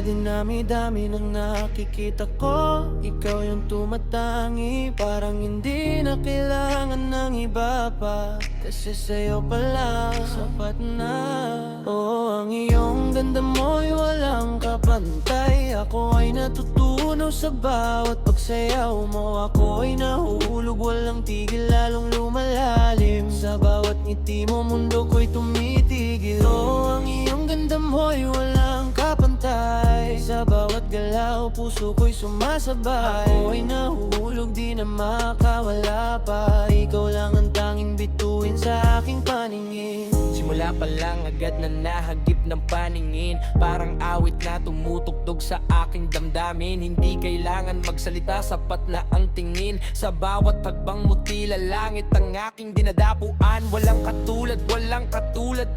dinami-dami ng nakikita ko, ikaw yung tumatangi. Parang hindi na kailangan ng iba pa, kasi sa'yo pa lang sapat na. Oo, ang iyong ganda mo'y walang kapantay. Ako ay natutunaw sa bawat pagsayaw mo. Ako ay nahuhulog, walang tigil, lalong lumalalim. Sa bawat ngiti mo, mundo ko'y tumitigil. Oo, ang iyong ganda mo'y walang kapantay. Sa bawat galaw, puso ko'y sumasabay. Ako ay nahuhulog, di na makawala pa. Ikaw lang ang tanging bituin sa aking paningin. Simula pa lang agad na nahagip ng paningin, parang awit na tumutugtog sa aking damdamin. Hindi kailangan magsalita, sapat na ang tingin. Sa bawat hagbang mo tila langit ang aking dinadapuan. Walang katulad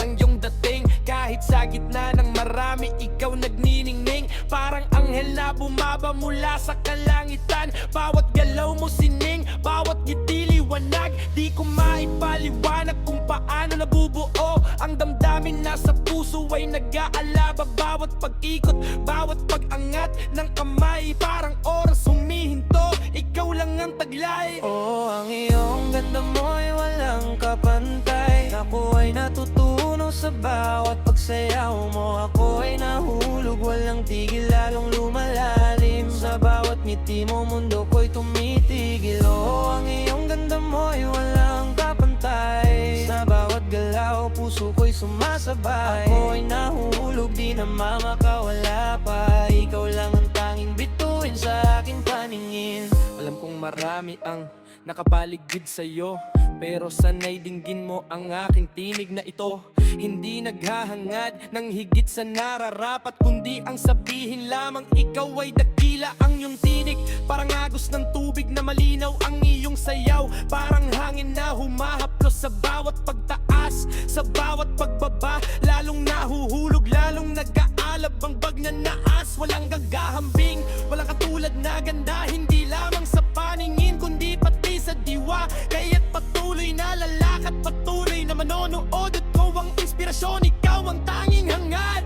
ang iyong dating. Kahit sa gitna ng marami, ikaw nagniningning. Parang anghel na bumaba mula sa kalangitan. Bawat galaw mo sining, bawat ngiti liwanag. Di ko maipaliwanag kung paano nabubuo ang damdamin. Nasa puso ay nag-aalaba. Bawat pag-ikot, bawat pag-angat ng kamay, parang oras humihinto. Ikaw lang ang taglay. Oo, ang iyong ganda mo'y walang kapantay. Ako ay natutunaw sa bawat pagsayaw mo. Ako ay nahulog, walang tigil, lalong lumalalim. Sa bawat ngiti mo, mundo ko'y tumitigil. Oo, ang iyong ganda mo'y walang kapantay. Sa bawat galaw, puso ko'y sumasabay. Ako ay nahuhulog, di na makawala pa. Ikaw lang ang tanging bituin sa aking paningin. Alam kong marami ang nakapaligid sa'yo, pero sana'y dinggin mo ang aking tinig na ito. Hindi naghahangad ng higit sa nararapat, kundi ang sabihin lamang ikaw ay dakila. Ang iyong tinig parang agos ng tubig na malinaw. Ang iyong sayaw parang hangin na humahaplos sa bawat pagtaas, sa bawat pagbaba. Lalong nahuhulog, lalong nag-aalab ang bag na naas. Walang gagahambing, walang katulad na ganda. Hindi lamang sa paningin, kundi pati sa diwa. Kaya't patuloy na lalakad, patuloy na manonood. At ko ang inspirasyon, ikaw ang tanging hangad.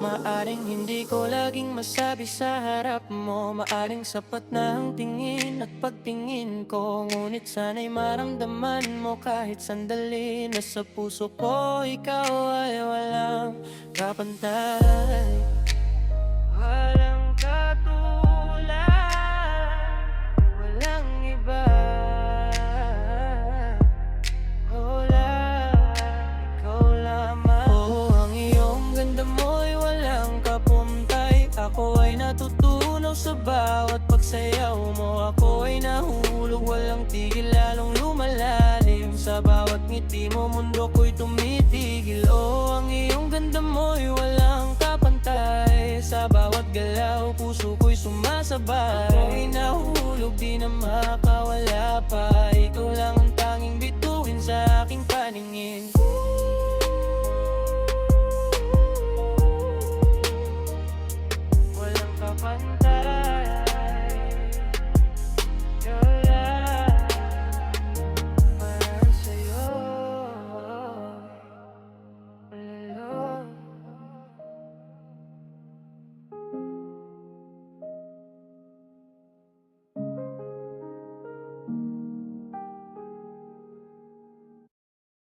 Maaring hindi ko laging masabi sa harap mo, maaring sapat na ang tingin at pagtingin ko. Ngunit sana'y maramdaman mo kahit sandali na sa puso ko ikaw ay walang kapantay. Walang katulad, walang iba. Wala, ikaw lamang. Oo, ang iyong ganda mo'y walang kapuntay. Ako ay natutunaw sa bawat pagsayaw mo. Ako ay nahulog, walang tigil, lalong lumalalim. Sa bawat ngiti mo, mundo ko'y tumitigil. Oo, ang iyong ganda mo'y walang kapantay. Sa bawat galaw, puso ko'y sumasabay. Ako ay nahulog, di na makawala pa. Ikaw lang ang